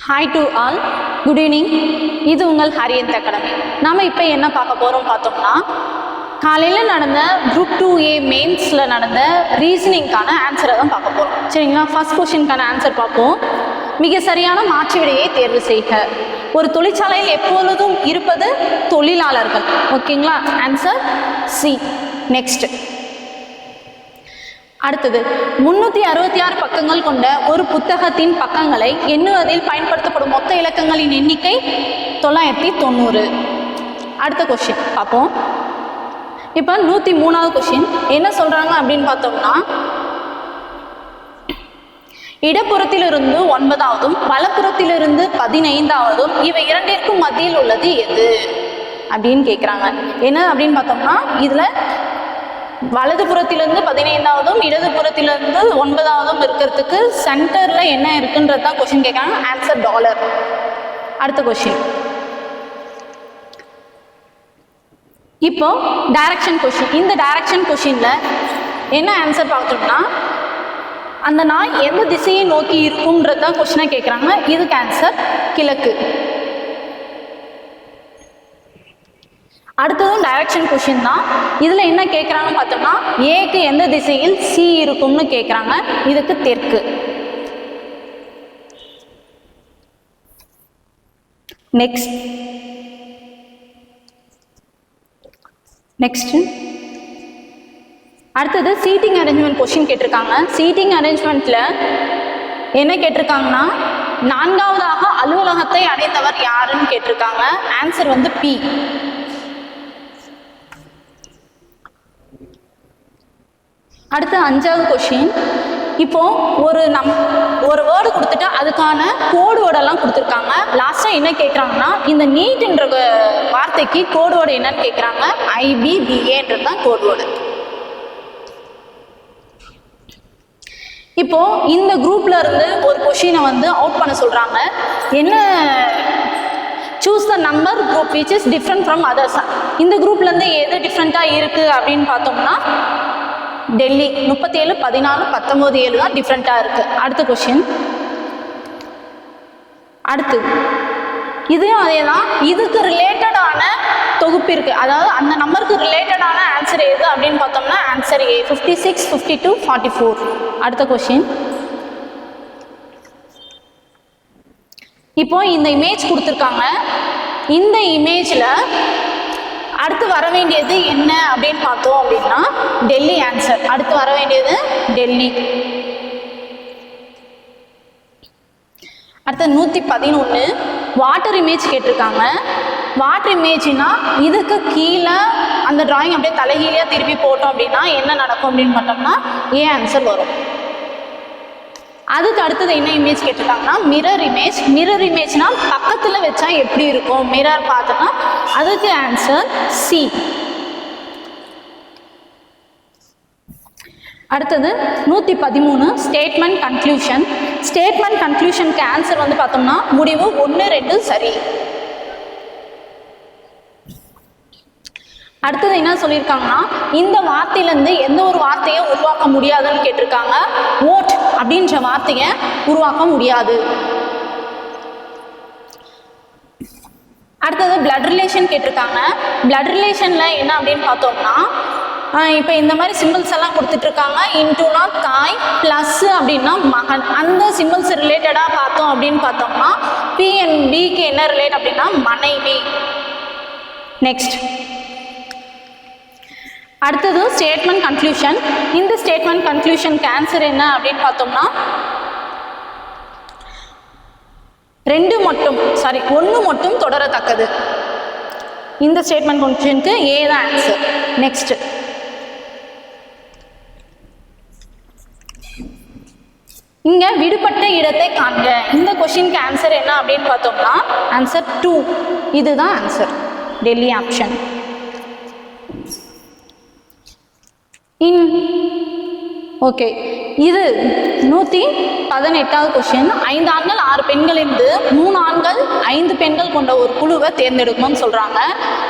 Hi to all, good evening. இது உங்கள் ஹரியந்த் academy. நாம் இப்போ என்ன பார்க்க போகிறோம் பார்த்தோம்னா, காலையில் நடந்த குரூப் 2A மெயின்ஸில் நடந்த ரீசனிங்கான ஆன்சரை தான் பார்க்க போகிறோம். சரிங்களா? ஃபர்ஸ்ட் கொஷினுக்கான ஆன்சர் பார்ப்போம். மிக சரியான மாற்று விடையை தேர்வு செய்க. ஒரு தொழிற்சாலையில் எப்பொழுதும் இருப்பது தொழிலாளர்கள். ஓகேங்களா? Answer C. நெக்ஸ்ட், அடுத்தது 366 பக்கங்கள் கொண்ட ஒரு புத்தகத்தின் பக்கங்களை எண்ணுவதில் பயன்படுத்தப்படும் மொத்த இலக்கங்களின் எண்ணிக்கை 990. அடுத்த கொஸ்டின் பார்ப்போம். இப்போ 103வது கொஸ்டின் என்ன சொல்றாங்க அப்படின்னு பார்த்தோம்னா, இடப்புறத்திலிருந்து 9வதும் வலப்புறத்திலிருந்து 15வதும் இவை இரண்டிற்கும் மத்தியில் உள்ளது எது அப்படின்னு கேட்குறாங்க. என்ன அப்படின்னு பார்த்தோம்னா, இதில் வலது புறத்திலிருந்து 15வதும் இடது புறத்திலிருந்து 9வதும் இருக்கிறதுக்கு சென்டரில் என்ன இருக்குன்றது தான் கொஸ்டின் கேட்குறாங்க. Answer dollar. அடுத்த கொஸ்டின், இப்போ டைரக்ஷன் கொஸ்டின். இந்த டைரக்ஷன் கொஸ்டின்ல என்ன ஆன்சர் பார்த்தோம்னா, அந்த நாய் எந்த திசையை நோக்கி இருக்கும்ன்றது தான் கொஸ்டினை கேட்குறாங்க. இதுக்கு ஆன்சர் கிழக்கு. அடுத்ததும் டைரக்ஷன் கொஸ்டின் தான். இதில் என்ன கேட்குறாங்கன்னு பார்த்தோம்னா, ஏக்கு எந்த திசையில் சி இருக்கும்னு கேட்குறாங்க. இதுக்கு தெற்கு. நெக்ஸ்ட் அடுத்தது சீட்டிங் அரேஞ்ச்மெண்ட் கொஸ்டின் கேட்டிருக்காங்க. சீட்டிங் அரேஞ்ச்மெண்ட்ல என்ன கேட்டிருக்காங்கன்னா, 4வதாக அலுவலகத்தை அடைந்தவர் யாருன்னு கேட்டிருக்காங்க. ஆன்சர் வந்து பி. அடுத்து 5வது கொஸ்டின். இப்போ ஒரு வேர்டு கொடுத்துட்டு அதுக்கான கோடு வேர்டெல்லாம் கொடுத்துருக்காங்க. லாஸ்ட்டாக என்ன கேட்குறாங்கன்னா, இந்த நீட்ன்ற வார்த்தைக்கு கோடு வேர்டு என்னன்னு கேட்குறாங்க. IBBAன்றது தான் கோடு வேர்டு. இப்போ இந்த குரூப்ல இருந்து ஒரு கொஸ்டினை வந்து அவுட் பண்ண சொல்றாங்க. என்ன, choose the number group which is different from others. இந்த குரூப்ல இருந்து எது டிஃப்ரெண்ட்டாக இருக்கு அப்படின்னு பார்த்தோம்னா, டெல்லி 37, 14, 19, 7 தான் டிஃப்ரெண்ட்டாக இருக்குது. அடுத்த கொஸ்டின். அடுத்து இதுவும் அதே தான். இதுக்கு ரிலேட்டடான தொகுப்பு இருக்குது. அதாவது அந்த நம்பருக்கு ரிலேட்டடான ஆன்சர் எது அப்படின்னு பார்த்தோம்னா, ஆன்சர் ஏ. 56, 52, 44. அடுத்த கொஸ்டின். இப்போ இந்த இமேஜ் கொடுத்துருக்காங்க. இந்த இமேஜில் அடுத்து வர வேண்டியது என்ன அப்படின்னு பார்த்தோம் அப்படின்னா, டெல்லி ஆன்சர். அடுத்து வர வேண்டியது டெல்லி. அடுத்து 111 வாட்டர் இமேஜ் கேட்டிருக்காங்க. வாட்டர் இமேஜ்னா இதுக்கு கீழே அந்த டிராயிங் அப்படியே தலைகீழியாக திருப்பி போட்டோம் அப்படின்னா என்ன நடக்கும் அப்படின்னு பார்த்தோம்னா, ஏ ஆன்சர் வரும். அதுக்கு அடுத்தது என்ன இமேஜ் கேட்டிருக்காங்கன்னா, மிரர் இமேஜ். மிரர் இமேஜ்னா பக்கத்தில் வச்சா எப்படி இருக்கும், மிரர் பார்த்தோம்னா அதுக்கு ஆன்சர் சி. அடுத்தது 113 ஸ்டேட்மெண்ட் கன்க்ளூஷன். ஸ்டேட்மெண்ட் கன்க்ளூஷனுக்கு ஆன்சர் வந்து பார்த்தோம்னா, முடிவு 1, 2 சரி. அடுத்தது என்ன சொல்லியிருக்காங்கன்னா, இந்த வார்த்தையிலேருந்து எந்த ஒரு வார்த்தையை உருவாக்க முடியாதுன்னு கேட்டிருக்காங்க. ஓட் அப்படின்ற வார்த்தையை உருவாக்க முடியாது. அடுத்தது பிளட் ரிலேஷன் கேட்டிருக்காங்க. பிளட் ரிலேஷனில் என்ன அப்படின்னு பார்த்தோம்னா, இப்போ இந்த மாதிரி சிம்பிள்ஸ் எல்லாம் கொடுத்துட்டு இருக்காங்க. இன்டூனா தாய், ப்ளஸ் அப்படின்னா மகன். அந்த சிம்பிள்ஸ் ரிலேட்டடாக பார்த்தோம் அப்படின்னு பார்த்தோம்னா, பி அண்ட் பிக்கு என்ன ரிலேட் அப்படின்னா மனைவி. நெக்ஸ்ட், அடுத்தது ஸ்டேட்மெண்ட் கன்க்ளூஷன். இந்த ஸ்டேட்மெண்ட் கன்க்ளூஷனுக்கு ஆன்சர் என்ன அப்படின்னு பார்த்தோம்னா, 1 மட்டும் தொடரத்தக்கது. இந்த ஸ்டேட்மெண்ட் கன்க்ளூஷனுக்கு ஏ தான் ஆன்சர். நெக்ஸ்ட், இங்க விடுபட்ட இடத்தை காண்க. இந்த கொஸ்டினுக்கு ஆன்சர் என்ன அப்படின்னு பார்த்தோம்னா, ஆன்சர் 2. இதுதான் ஆன்சர், டெல்லி ஆப்ஷன். ஓகே, இது 118வது கொஸ்டின். 5 ஆண்கள் 6 பெண்கள் இருந்து 3 ஆண்கள் 5 பெண்கள் கொண்ட ஒரு குழுவை தேர்ந்தெடுக்கணும்னு சொல்றாங்க.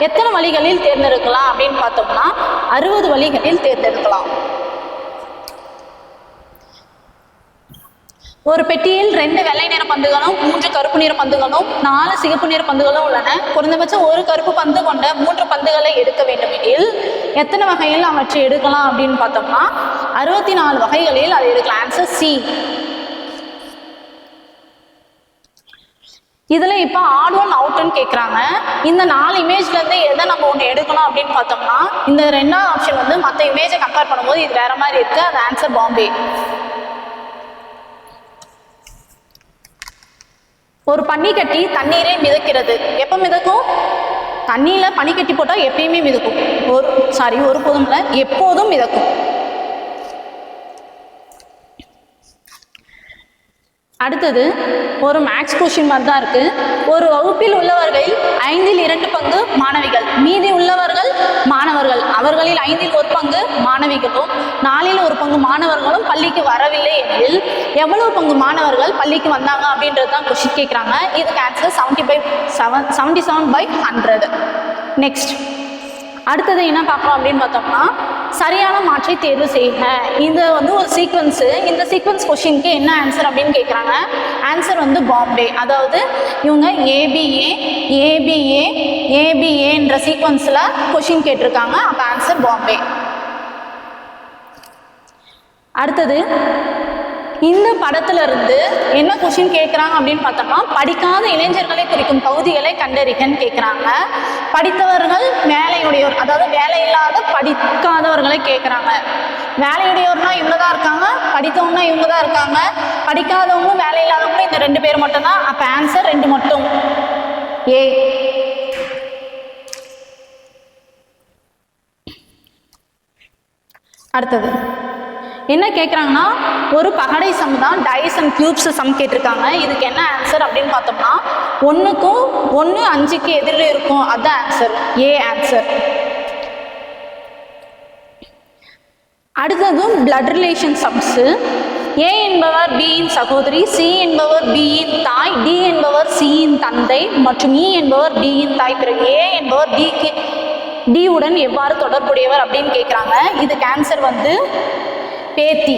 எத்தனை வழிகளில் தேர்ந்தெடுக்கலாம் அப்படின்னு பார்த்தோம்னா, 60 வழிகளில் தேர்ந்தெடுக்கலாம். ஒரு பெட்டியில் 2 வெள்ளை நிற பந்துகளும் 3 கருப்பு நிற பந்துகளும் 4 சிகப்பு நிற பந்துகளும் உள்ளன. குறைந்தபட்சம் ஒரு கருப்பு பந்து கொண்ட 3 பந்துகளை எடுக்க வேண்டுமெனில் எத்தனை வகையில் அவற்றை எடுக்கலாம் அப்படின்னு பார்த்தோம்னா 64 வகைகளில் அதை எடுக்கலாம். Answer C. இதுல இப்ப ஆட் ஒன் அவுட்னு கேட்குறாங்க. இந்த 4 இமேஜ்ல இருந்து எதை நம்ம ஒன்று எடுக்கணும் அப்படின்னு பார்த்தோம்னா இந்த 2வது ஆப்ஷன் வந்து மற்ற இமேஜை கம்பேர் பண்ணும்போது இது வேற மாதிரி இருக்கு. அது ஆன்சர் பாம்பே. ஒரு பனிக்கட்டி தண்ணீரை மிதக்கிறது. எப்போ மிதக்கும்? தண்ணியில பனிக்கட்டி போட்டா எப்பயுமே மிதக்கும். ஒருபோதும் இல்லை, எப்போதும் மிதக்கும். அடுத்தது ஒரு மேக்ஸ் கொஸ்டின் மாதிரி தான் இருக்கு. ஒரு வகுப்பில் உள்ளவர்கள் 5ல் 2 பங்கு மாணவிகள், மீதி உள்ளவர்கள் மாணவர்கள். அவர்களில் 5ல் 1 பங்கு மாணவிகளும் 4ல் 1 பங்கு மாணவர்களும் பள்ளிக்கு வரவில்லை எனில் எவ்வளவு பங்கு மாணவர்கள் பள்ளிக்கு வந்தாங்க அப்படின்றது தான் கொஸ்டின் கேட்குறாங்க. இதுக்கு ஆன்சர் 77/100. நெக்ஸ்ட் அடுத்தது என்ன பார்க்கலாம் அப்படின்னு பார்த்தோம்னா சரியான மாற்றை தேர்வு செய்யுங்க. இது வந்து ஒரு சீக்வன்ஸு. இந்த சீக்வன்ஸ் கொஸ்டினுக்கு என்ன ஆன்சர் அப்படின்னு கேட்குறாங்க. ஆன்சர் வந்து பாம்பே. அதாவது இவங்க ஏபிஏ ஏபிஏ ஏபிஏன்ற சீக்வன்ஸில் கொஸ்டின் கேட்டிருக்காங்க. அப்போ ஆன்சர் பாம்பே. அடுத்தது இந்த படத்துல இருந்து என்ன கொஸ்டின் கேட்குறாங்க அப்படின்னு பார்த்தோம்னா படிக்காத இளைஞர்களை குறிக்கும் பகுதிகளை கண்டறிக்கன்னு கேட்குறாங்க. படித்தவர்கள் வேலையுடையோர், அதாவது வேலையில்லாத படிக்காதவர்களை கேட்குறாங்க. வேலையுடையோர்னா இவங்க தான் இருக்காங்க, படித்தவங்கன்னா இவங்க தான் இருக்காங்க, படிக்காதவங்களும் வேலையில்லாதவங்களும் இந்த 2 பேர் மட்டும்தான். அப்போ ஆன்சர் 2 மட்டும், ஏ. அடுத்தது என்ன கேட்குறாங்கன்னா ஒரு பகடை சம் தான், டைஸ் அண்ட் கியூப்ஸ் சம் கேட்டிருக்காங்க. இதுக்கு என்ன ஆன்சர் அப்படின்னு பார்த்தோம்னா 1க்கும் 1 5க்கு எதிரில் இருக்கும். அதுதான் ஆன்சர், ஏ ஆன்சர். அடுத்ததும் பிளட் ரிலேஷன் சம்ஸு. ஏ என்பவர் பியின் சகோதரி, சி என்பவர் பியின் தாய், டி என்பவர் சியின் தந்தை மற்றும் இ என்பவர் டியின் தாய். பிறகு ஏ என்பவர் டி உடன் எவ்வாறு தொடர்புடையவர் அப்படின்னு கேட்குறாங்க. இதுக்கு ஆன்சர் வந்து பேத்தி.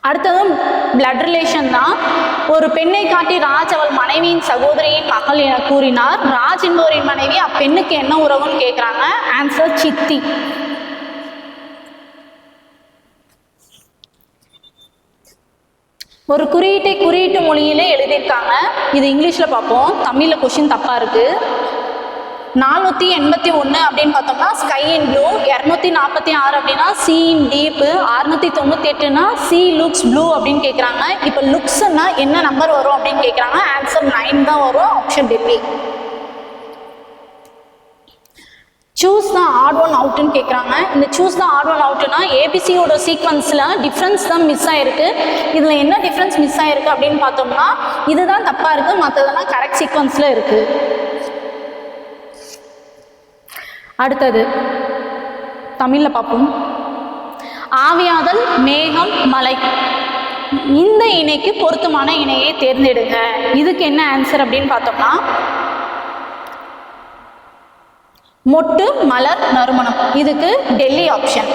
அடுத்ததும் பிளட் ரிலேஷன் தான். ஒரு பெண்ணை காட்டி ராஜ் அவள் மனைவியின் சகோதரியின் மகள் என கூறினார். ராஜ் என்பவரின் மனைவி அப்பெண்ணுக்கு என்ன உறவுன்னு கேட்குறாங்க. ஆன்சர் சித்தி. ஒரு குறியீட்டை குறியீட்டு மொழியிலே எழுதியிருக்காங்க. இது இங்கிலீஷில் பார்ப்போம், தமிழில் கொஸ்டின் தப்பாக இருக்குது. 481 அப்படின்னு பார்த்தோம்னா ஸ்கை இன் ப்ளூ, 246 அப்படின்னா சி இன் டீப்பு, 698னா சி லுக்ஸ் ப்ளூ அப்படின்னு கேட்குறாங்க. இப்போ லுக்ஸ்னா என்ன நம்பர் வரும் அப்படின்னு கேட்குறாங்க. ஆன்சர் 9 தான் வரும், ஆப்ஷன் டெல்லி. சூஸ் தான் ஆட் ஒன் அவுட்னு கேட்குறாங்க. இந்த சூஸ் தான் ஆட் ஒன் அவுட்னா ஏபிசியோட சீக்வன்ஸில் டிஃப்ரென்ஸ் தான் மிஸ் ஆகிருக்கு. இதில் என்ன டிஃப்ரென்ஸ் மிஸ் ஆகிருக்கு அப்படின்னு பார்த்தோம்னா இதுதான் தப்பாக இருக்குது, மற்றதெல்லாம் கரெக்ட் சீக்வன்ஸில் இருக்குது. அடுத்தது தமிழில் பார்ப்போம். ஆவியாதல், மேகம், மலை. இந்த இணைக்கு பொருத்தமான இணையை தேர்ந்தெடுங்க. இதுக்கு என்ன ஆன்சர் அப்படின்னு பார்த்தோம்னா மொட்டு, மலர், நறுமணம். இதுக்கு டெல்லி ஆப்ஷன்.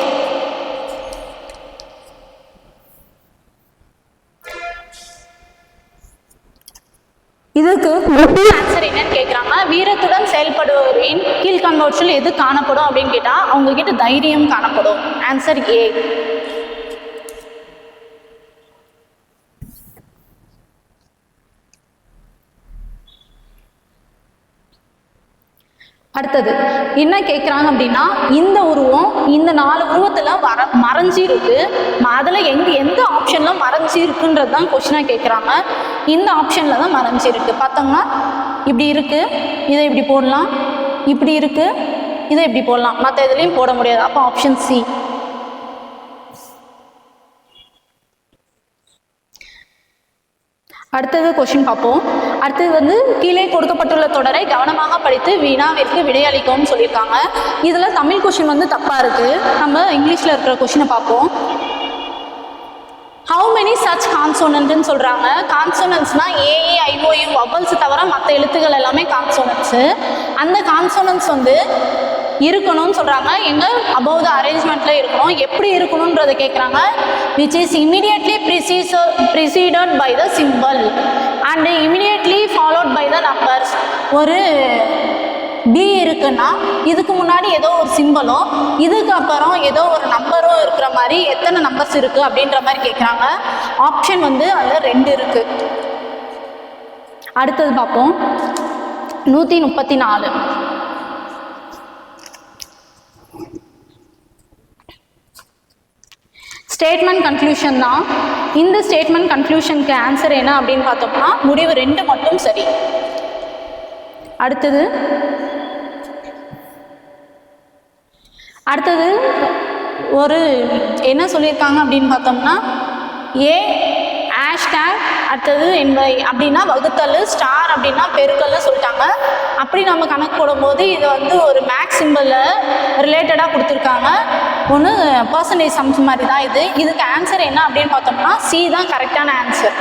இதுக்கு ஆன்சர் என்னன்னு கேட்குறாங்க. வீரத்துடன் செயல்படுவரின் கீழ்காண்பவற்றில் எது காணப்படும் அப்படின்னு கேட்டால் அவங்க கிட்ட தைரியம் காணப்படும். Answer A. அடுத்தது என்ன கேட்குறாங்க அப்படின்னா இந்த உருவம் இந்த 4 உருவத்தில் மறைஞ்சி இருக்கு. அதில் எந்த ஆப்ஷனில் மறைஞ்சி இருக்குன்றது தான் கொஸ்டினாக கேட்குறாங்க. இந்த ஆப்ஷனில் தான் மறைஞ்சி இருக்கு. பார்த்தோம்னா இப்படி இருக்கு, இதை இப்படி போடலாம், இப்படி இருக்கு, இதை இப்படி போடலாம், மற்ற இதுலேயும் போட முடியாது. அப்போ ஆப்ஷன் சி. அடுத்தது கொஸ்டின் பார்ப்போம். அடுத்தது வந்து கீழே கொடுக்கப்பட்டுள்ள தொடரை கவனமாக படித்து வினாவிற்கு விடையளிக்கவும் சொல்லியிருக்காங்க. இதில் தமிழ் கொஸ்டின் வந்து தப்பாக இருக்குது. நம்ம இங்கிலீஷில் இருக்கிற கொஸ்டினை பார்ப்போம். ஹவு மெனி சச் கான்சோனன்ட்னு சொல்கிறாங்க. கான்சோனன்ட்ஸ்னால் ஏஏ ஐஓயு வவல்ஸ் தவிர மற்ற எழுத்துக்கள் எல்லாமே கான்சோனன்ட்ஸு. அந்த கான்சோனன்ட்ஸ் வந்து இருக்கணும்னு சொல்கிறாங்க. எங்கே அபவ் த அரேஞ்ச்மெண்ட்டில் இருக்கணும். எப்படி இருக்கணுன்றதை கேட்குறாங்க. Which is immediately preceded by the simple and immediately followed by the numbers. ஒரு டி இருக்குன்னா இதுக்கு முன்னாடி ஏதோ ஒரு சிம்பிளோ இதுக்கு அப்புறம் ஏதோ ஒரு நம்பரோ இருக்கிற மாதிரி எத்தனை நம்பர்ஸ் இருக்குது அப்படின்ற மாதிரி கேட்குறாங்க. ஆப்ஷன் வந்து அதில் 2 இருக்குது. அடுத்தது பார்ப்போம். 134. ஸ்டேட்மெண்ட் கன்க்ளூஷன் தான். இந்த ஸ்டேட்மெண்ட் கன்க்ளூஷனுக்கு ஆன்சர் என்ன அப்படின்னு பார்த்தோம்னா முடிவு 2 மட்டும் சரி. அடுத்தது ஒரு என்ன சொல்லியிருக்காங்க அப்படின்னு பார்த்தோம்னா ஏ ஹேஷ்டேக் அடுத்தது என்பதை அப்படின்னா வகுத்தல், ஸ்டார் அப்படின்னா பெருக்கல்னு சொல்லிட்டாங்க. அப்படி நம்ம கணக்கு போடும்போது இது வந்து ஒரு மேக்ஸ் சிம்பிளில் ரிலேட்டடாக கொடுத்துருக்காங்க. ஒன்று பர்சன்டேஜ் சம்ஸ் மாதிரி தான் இது. இதுக்கு ஆன்சர் என்ன அப்படின்னு பார்த்தோம்னா சி தான் கரெக்டான ஆன்சர்.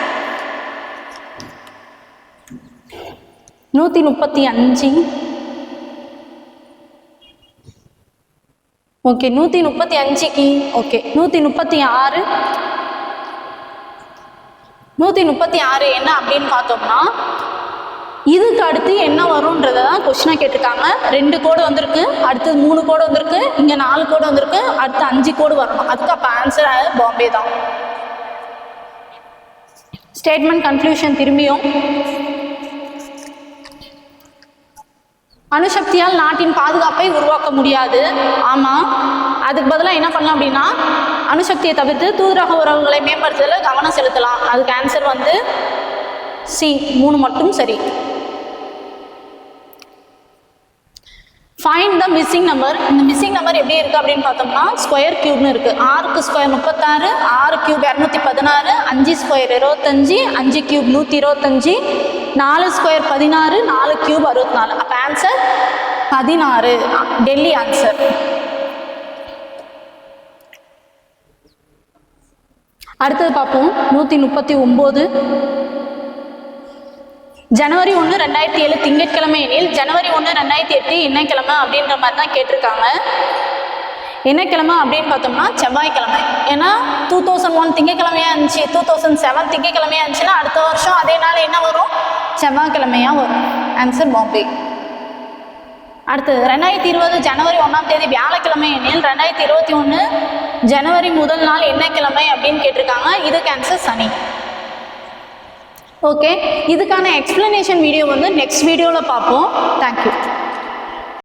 135. Okay 135க்கு okay 136. 136 என்ன அப்படின்னு பார்த்தோம்னா இதுக்கு அடுத்து என்ன வரும்ன்றதை தான் கொஸ்டினாக கேட்டிருக்காங்க. 2 கோடு வந்திருக்கு, அடுத்தது 3 கோடு வந்திருக்கு, இங்கே 4 கோடு வந்திருக்கு, அடுத்து 5 கோடு வரணும். அதுக்கு அப்போ ஆன்சர் பாம்பே தான். ஸ்டேட்மெண்ட் கன்க்ளூஷன் திரும்பியும் அணுசக்தியால் நாட்டின் பாதுகாப்பை உருவாக்க முடியாது. ஆமாம், அதுக்கு பதிலாக என்ன பண்ணலாம் அப்படின்னா அணுசக்தியை தவிர்த்து தூதரக உறவுகளை மேம்படுத்துதலில் கவனம் செலுத்தலாம். அதுக்கு ஆன்சர் வந்து சி 3 மட்டும் சரி. Find the missing number. இந்த மிஸ்ஸிங் நம்பர் எப்படி இருக்குது அப்படின்னு பார்த்தோம்னா ஸ்கொயர் கியூப்னு இருக்குது. 6க்கு square 36, 6 cube 216, 5 square 25, 5 cube 125, 4 square 16, 4 cube 64. அப்போ ஆன்சர் 16, டெல்லி ஆன்சர். அடுத்தது பார்ப்போம். 139. ஜனவரி 1, 2007 திங்கட்கிழமை எனில் ஜனவரி 1, 2008 என்ன கிழமை அப்படின்ற மாதிரி தான் கேட்டிருக்காங்க. என்ன கிழமை அப்படின்னு பார்த்தோம்னா செவ்வாய்க்கிழமை. ஏன்னா 2001 திங்கக்கிழமையாக இருந்துச்சு, 2007 திங்கக்கிழமையாக இருந்துச்சுன்னா அடுத்த வருஷம் அதே நாள் என்ன வரும்? செவ்வாய்க்கிழமையாக வரும். ஆன்சர் பாம்பே. அடுத்தது 2020 ஜனவரி 1ஆம் தேதி வியாழக்கிழமை எனில் 2021 ஜனவரி முதல் நாள் என்ன கிழமை அப்படின்னு கேட்டிருக்காங்க. இதுக்கு ஆன்சர் சனி. ஓகே, இதுக்கான எக்ஸ்பிளனேஷன் வீடியோ வந்து நெக்ஸ்ட் வீடியோவில் பார்ப்போம். தேங்க்யூ.